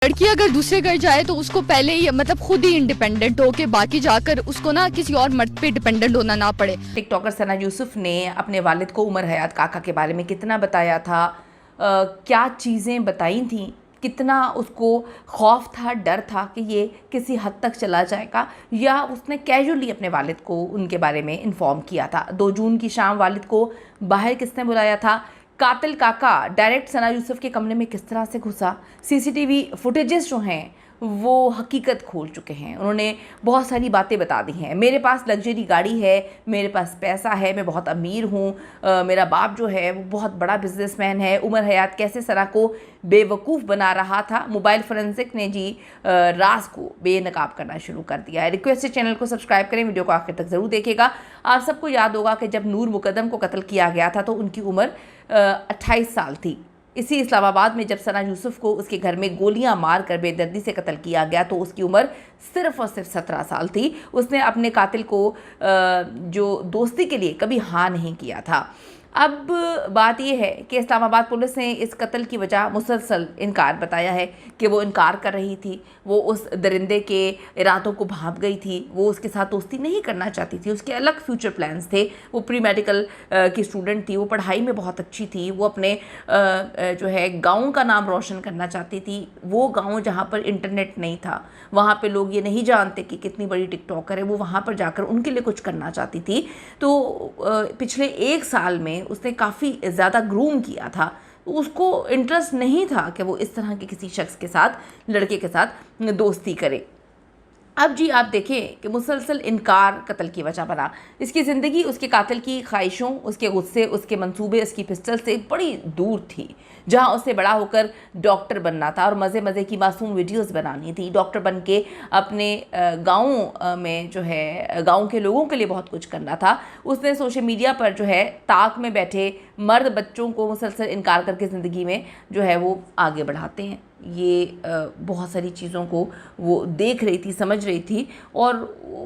लड़की अगर दूसरे घर जाए तो उसको पहले ही मतलब खुद ही इंडिपेंडेंट हो के बाकी जाकर उसको ना किसी और मर्द पे डिपेंडेंट होना ना पड़े। टिकटॉकर सना यूसुफ ने अपने वालिद को उमर हयात काका के बारे में कितना बताया था, क्या चीज़ें बताई थी, कितना उसको खौफ था, डर था कि ये किसी हद तक चला जाएगा, या उसने कैजुअली अपने वालिद को उनके बारे में इन्फॉर्म किया था। 2 जून की शाम वालिद को बाहर किसने बुलाया था, कातिल काका डायरेक्ट सना यूसुफ के कमरे में किस तरह से घुसा, सीसीटीवी फुटेजेस जो हैं वो हकीकत खोल चुके हैं। उन्होंने बहुत सारी बातें बता दी हैं। मेरे पास लग्जरी गाड़ी है, मेरे पास पैसा है, मैं बहुत अमीर हूँ, मेरा बाप जो है वो बहुत बड़ा बिजनेसमैन है। उमर हयात कैसे सना को बेवकूफ़ बना रहा था। मोबाइल फोरेंसिक ने जी राज को बेनकाब करना शुरू कर दिया है। रिक्वेस्ट है चैनल को सब्सक्राइब करें, वीडियो को आखिर तक ज़रूर देखिएगा। आप सबको याद होगा कि जब नूर मुकद्दम को कत्ल किया गया था तो उनकी उम्र 28 साल थी। इसी इस्लामाबाद में जब सना यूसुफ को उसके घर में गोलियां मार कर बेदर्दी से कत्ल किया गया तो उसकी उम्र सिर्फ और सिर्फ 17 साल थी। उसने अपने कातिल को जो दोस्ती के लिए कभी हाँ नहीं किया था। अब बात यह है कि इस्लामाबाद पुलिस ने इस कत्ल की वजह मुसलसल इनकार बताया है कि वो इनकार कर रही थी, वो उस दरिंदे के इरादों को भांप गई थी, वो उसके साथ दोस्ती नहीं करना चाहती थी, उसके अलग फ्यूचर प्लान्स थे। वो प्री मेडिकल की स्टूडेंट थी, वो पढ़ाई में बहुत अच्छी थी, वो अपने जो है गाँव का नाम रोशन करना चाहती थी। वो गाँव जहाँ पर इंटरनेट नहीं था, वहाँ पर लोग ये नहीं जानते कि कितनी बड़ी टिकटॉकर है, वो वहाँ पर जाकर उनके लिए कुछ करना चाहती थी। तो पिछले 1 साल में उसने काफ़ी ज़्यादा ग्रूम किया था। उसको इंटरेस्ट नहीं था कि वो इस तरह के किसी शख्स के साथ, लड़के के साथ दोस्ती करे। अब जी आप देखें कि मुसलसल इनकार कत्ल की वजह बना। इसकी ज़िंदगी उसके कातिल की ख्वाहिशों, उसके गुस्से, उसके मंसूबे, उसकी पिस्टल से बड़ी दूर थी। जहां उसे बड़ा होकर डॉक्टर बनना था और मज़े मज़े की मासूम वीडियोस बनानी थी, डॉक्टर बन के अपने गाँव में जो है गाँव के लोगों के लिए बहुत कुछ करना था। उसने सोशल मीडिया पर जो है ताक में बैठे मर्द बच्चों को मुसलसल इनकार करके ज़िंदगी में जो है वो आगे बढ़ाते हैं। ये बहुत सारी चीज़ों को वो देख रही थी, समझ रही थी, और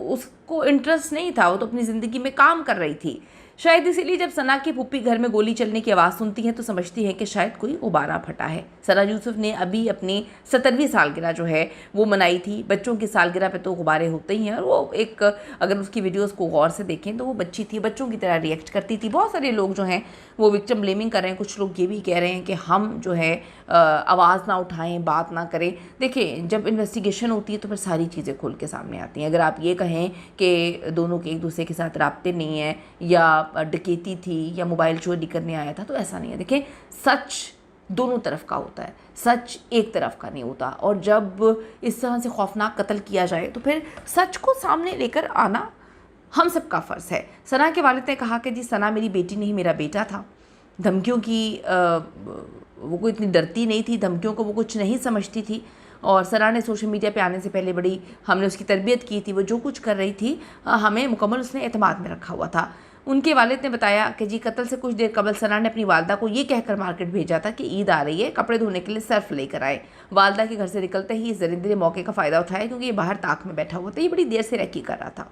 उसको इंटरेस्ट नहीं था। वो तो अपनी ज़िंदगी में काम कर रही थी। शायद इसीलिए जब सना की फूफी घर में गोली चलने की आवाज़ सुनती हैं तो समझती है कि शायद कोई उबारा फटा है। सना यूसुफ ने अभी अपनी 70वीं सालगिरह जो है वो मनाई थी। बच्चों की सालगिरह पे तो गुब्बारे होते ही हैं, और वो एक अगर उसकी वीडियोस को गौर से देखें तो वो बच्ची थी, बच्चों की तरह रिएक्ट करती थी। बहुत सारे लोग जो हैं वो विक्टिम ब्लेमिंग कर रहे हैं। कुछ लोग ये भी कह रहे हैं कि हम जो है आवाज़ ना उठाएं, बात ना करें। देखिए, जब इन्वेस्टिगेशन होती है तो फिर सारी चीज़ें खुल के सामने आती हैं। अगर आप ये कहें कि दोनों के एक दूसरे के साथ राब्ते नहीं हैं, या डकैती थी, या मोबाइल चोरी करने आया था, तो ऐसा नहीं है। देखें, सच दोनों तरफ का होता है, सच एक तरफ का नहीं होता। और जब इस तरह से खौफनाक कत्ल किया जाए तो फिर सच को सामने लेकर आना हम सबका फ़र्ज़ है। सना के वालिद ने कहा कि जी सना मेरी बेटी नहीं, मेरा बेटा था। धमकियों की वो कोई इतनी डरती नहीं थी, धमकियों को वो कुछ नहीं समझती थी। और सना ने सोशल मीडिया पे आने से पहले बड़ी हमने उसकी तरबियत की थी। वो जो कुछ कर रही थी हमें मुकम्मल उसने एतमाद में रखा हुआ था। उनके वालिद ने बताया कि जी कत्ल से कुछ देर कबल सना ने अपनी वालदा को ये कहकर मार्केट भेजा था कि ईद आ रही है, कपड़े धोने के लिए सर्फ लेकर आए। वालदा के घर से निकलते ही इस दरिंदे ने मौके का फ़ायदा उठाया, क्योंकि ये बाहर ताक में बैठा हुआ था। ये बड़ी देर से रैकी कर रहा था।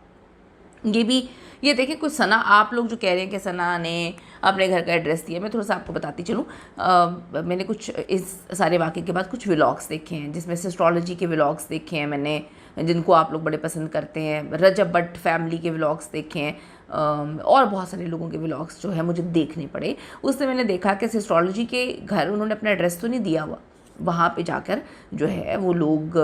ये देखें, कुछ सना, आप लोग जो कह रहे हैं कि सना ने अपने घर का एड्रेस दिया, मैं थोड़ा सा आपको बताती चलूँ। मैंने कुछ इस सारे वाक़े के बाद कुछ व्लॉग्स देखे हैं, जिसमें से एस्ट्रोलॉजी के व्लॉग्स देखे हैं मैंने, जिनको आप लोग बड़े पसंद करते हैं। रजब भट्ट फैमिली के व्लॉग्स देखे हैं, और बहुत सारे लोगों के व्लॉग्स जो है मुझे देखने पड़े। उससे मैंने देखा कि एस्ट्रोलॉजी के घर उन्होंने अपना एड्रेस तो नहीं दिया हुआ, वहाँ पे जाकर जो है वो लोग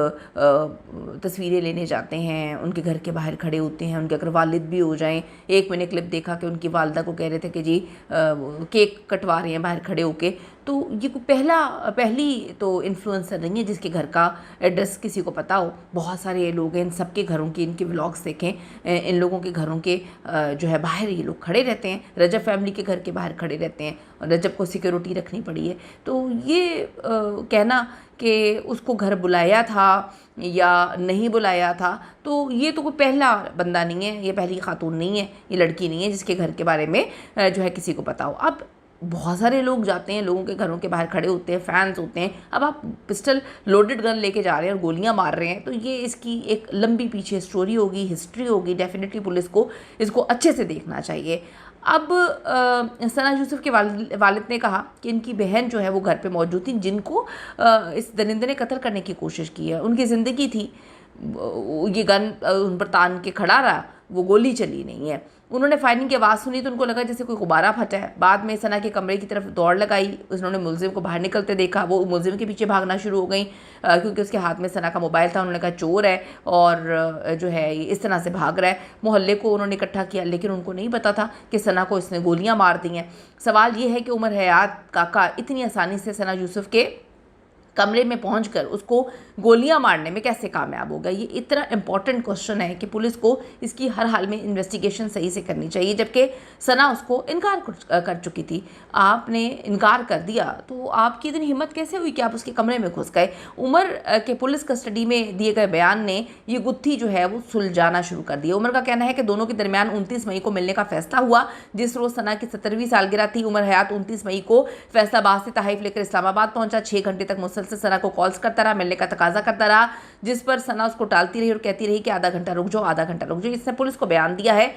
तस्वीरें लेने जाते हैं, उनके घर के बाहर खड़े होते हैं। उनके अगर वालिद भी हो जाएं, एक मैंने क्लिप देखा कि उनकी वालदा को कह रहे थे कि जी केक कटवा रहे हैं बाहर खड़े होके। तो ये पहली तो इन्फ्लुएंसर नहीं है जिसके घर का एड्रेस किसी को पता हो। बहुत सारे लोग हैं, इन सब के घरों की इनके व्लॉग्स देखें, इन लोगों के घरों के जो है बाहर ये लोग खड़े रहते हैं। रजब फैमिली के घर के बाहर खड़े रहते हैं, और रजब को सिक्योरिटी रखनी पड़ी है। तो ये कहना कि उसको घर बुलाया था या नहीं बुलाया था, तो ये तो कोई पहला बंदा नहीं है, ये पहली खातून नहीं है, ये लड़की नहीं है जिसके घर के बारे में जो है किसी को पता हो। अब बहुत सारे लोग जाते हैं, लोगों के घरों के बाहर खड़े होते हैं, फैंस होते हैं। अब आप पिस्टल लोडेड गन लेके जा रहे हैं और गोलियां मार रहे हैं, तो ये इसकी एक लंबी पीछे स्टोरी होगी, हिस्ट्री होगी। डेफिनेटली पुलिस को इसको अच्छे से देखना चाहिए। अब सना यूसुफ के वालिद ने कहा कि इनकी बहन जो है वो घर पे मौजूद थी, जिनको इस दरिंदे ने कत्ल करने की कोशिश की है। उनकी ज़िंदगी थी, ये गन उन पर तान के खड़ा रहा, वो गोली चली नहीं है। उन्होंने फायरिंग की आवाज़ सुनी तो उनको लगा जैसे कोई गुब्बारा फटा है। बाद में सना के कमरे की तरफ दौड़ लगाई, उन्होंने मुलजिम को बाहर निकलते देखा, वो मुलजिम के पीछे भागना शुरू हो गई क्योंकि उसके हाथ में सना का मोबाइल था। उन्होंने कहा चोर है और जो है ये इस तरह से भाग रहा है। मोहल्ले को उन्होंने इकट्ठा किया, लेकिन उनको नहीं पता था कि सना को इसने गोलियाँ मार दी हैं। सवाल ये है कि उमर हयात काका इतनी आसानी से सना यूसुफ के कमरे में पहुंचकर उसको गोलियां मारने में कैसे कामयाब हो गया। ये इतना इम्पॉर्टेंट क्वेश्चन है कि पुलिस को इसकी हर हाल में इन्वेस्टिगेशन सही से करनी चाहिए, जबकि सना उसको इनकार कर चुकी थी। आपने इनकार कर दिया तो आपकी इतनी हिम्मत कैसे हुई कि आप उसके कमरे में घुस गए। उमर के पुलिस कस्टडी में दिए गए बयान ने ये गुत्थी जो है वो सुलझाना शुरू कर दी। उमर का कहना है कि दोनों के दरमियान 29 मई को मिलने का फैसला हुआ। जिस रोज़ सना की 70वीं सालगिरह थी, उमर हयात 29 मई को फैसलाबाद से तहरीफ लेकर इस्लामाबाद पहुंचा। 6 घंटे तक मुसलसल सना को कॉल्स करता रहा, मिलने का तकाजा करता रहा, जिस पर सना उसको टालती रही और कहती रही कि आधा घंटा रुक जाओ, आधा घंटा रुक जाओ। इसने पुलिस को बयान दिया है।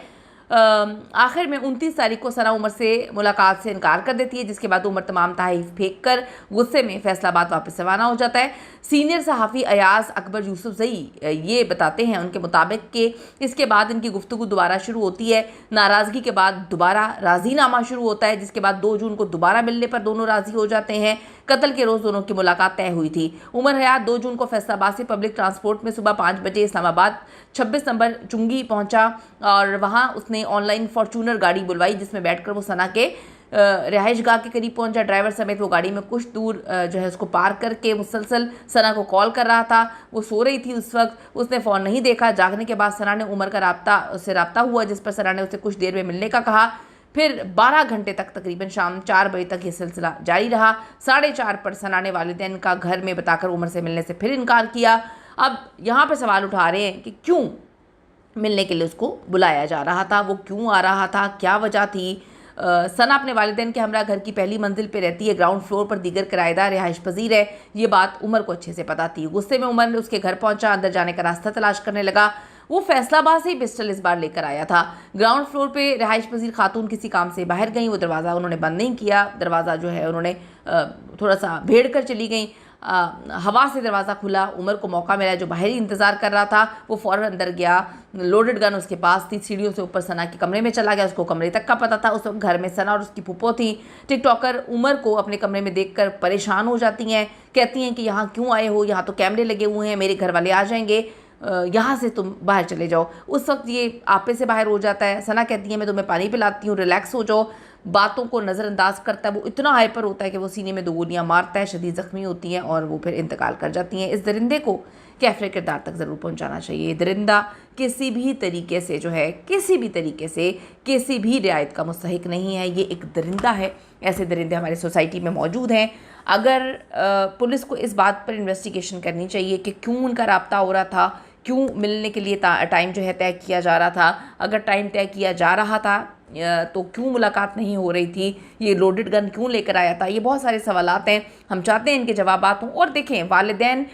आखिर में 29 तारीख को सना उमर से मुलाकात से इनकार कर देती है, जिसके बाद उमर तमाम तहरीफ फेंक कर गुस्से में फैसलाबाद वापस रवाना हो जाता है। सीनियर सहाफ़ी अयाज अकबर यूसुफजई ये बताते हैं उनके मुताबिक कि इसके बाद इनकी गुफ्तगू दोबारा शुरू होती है। नाराज़गी के बाद दोबारा राज़ीनामा शुरू होता है, जिसके बाद 2 जून को दोबारा मिलने पर दोनों राज़ी हो जाते हैं। कत्ल के रोज़ दोनों की मुलाकात तय हुई थी। उमर हयात 2 जून को फैसलाबाद से पब्लिक ट्रांसपोर्ट में सुबह 5 बजे इस्लामाबाद 26 नंबर चुंगी पहुंचा और वहां उसने ऑनलाइन फॉर्चूनर गाड़ी बुलवाई, जिसमें बैठकर वो सना के रिहाइश गाह के करीब पहुंचा। ड्राइवर समेत वो गाड़ी में कुछ दूर जो है उसको पार करके मुसलसल सना को कॉल कर रहा था। वो सो रही थी उस वक्त, उसने फ़ोन नहीं देखा। जागने के बाद सना ने उमर का उससे रब्ता हुआ, जिस पर सना ने उसे कुछ देर में मिलने का कहा। फिर 12 घंटे तक तकरीबन शाम 4 बजे तक ये सिलसिला जारी रहा। 4:30 पर सना ने वालिदैन का घर में बताकर उमर से मिलने से फिर इनकार किया। अब यहाँ पर सवाल उठा रहे हैं कि क्यों मिलने के लिए उसको बुलाया जा रहा था, वो क्यों आ रहा था, क्या वजह थी। सना अपने वालिदैन के हमरा घर की पहली मंजिल पे रहती है, ग्राउंड फ्लोर पर दीगर किराएदार रिहाइश पजीर है। ये बात उमर को अच्छे से पता थी। गुस्से में उमर ने उसके घर पहुंचा, अंदर जाने का रास्ता तलाश करने लगा। वो फैसलाबाद से ही पिस्टल इस बार लेकर आया था। ग्राउंड फ्लोर पे रिहाइश पजीर खातून किसी काम से बाहर गई, वो दरवाज़ा उन्होंने बंद नहीं किया। दरवाज़ा जो है उन्होंने थोड़ा सा भेड़ कर चली गई। हवा से दरवाज़ा खुला, उमर को मौका मिला, जो बाहर ही इंतज़ार कर रहा था वो फ़ौरन अंदर गया। लोडेड गन उसके पास थी, सीढ़ियों से ऊपर सना के कमरे में चला गया। उसको कमरे तक का पता था। उस वक्त घर में सना और उसकी फूफो थी। टिकटॉकर उमर को अपने कमरे में देखकर परेशान हो जाती हैं, कहती हैं कि यहाँ क्यों आए हो, यहाँ तो कैमरे लगे हुए हैं, मेरे घर वाले आ जाएंगे, यहाँ से तुम बाहर चले जाओ। उस वक्त ये आपे से बाहर हो जाता है। सना कहती है मैं तुम्हें पानी पिलाती हूँ, रिलैक्स हो जाओ। बातों को नज़रअंदाज करता है। वो इतना हाइपर होता है कि वो सीने में 2 गोलियाँ मारता है, शदीद ज़ख्मी होती हैं और वो फिर इंतकाल कर जाती हैं। इस दरिंदे को कैफरे किरदार तक ज़रूर पहुँचाना चाहिए। दरिंदा किसी भी तरीके से जो है, किसी भी तरीके से किसी भी रियायत का मुस्तहिक नहीं है। ये एक दरिंदा है। ऐसे दरिंदे हमारी सोसाइटी में मौजूद हैं। अगर पुलिस को इस बात पर इन्वेस्टिगेशन करनी चाहिए कि क्यों उनका रब्ता हो रहा था, क्यों मिलने के लिए टाइम जो है तय किया जा रहा था। अगर टाइम तय किया जा रहा था तो क्यों मुलाकात नहीं हो रही थी, ये लोडेड गन क्यों लेकर आया था। ये बहुत सारे सवालात हैं, हम चाहते हैं इनके जवाबात हों। और देखें, वालिदैन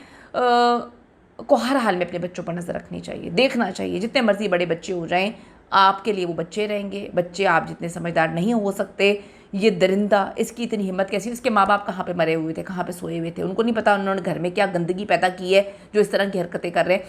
को हर हाल में अपने बच्चों पर नज़र रखनी चाहिए, देखना चाहिए। जितने मर्जी बड़े बच्चे हो जाएं, आपके लिए वो बच्चे रहेंगे। बच्चे आप जितने समझदार नहीं हो सकते। ये दरिंदा, इसकी इतनी हिम्मत कैसी। इसके माँ बाप कहाँ पे मरे हुए थे, कहाँ पे सोए हुए थे, उनको नहीं पता उन्होंने घर में क्या गंदगी पैदा की है जो इस तरह की हरकतें कर रहे हैं।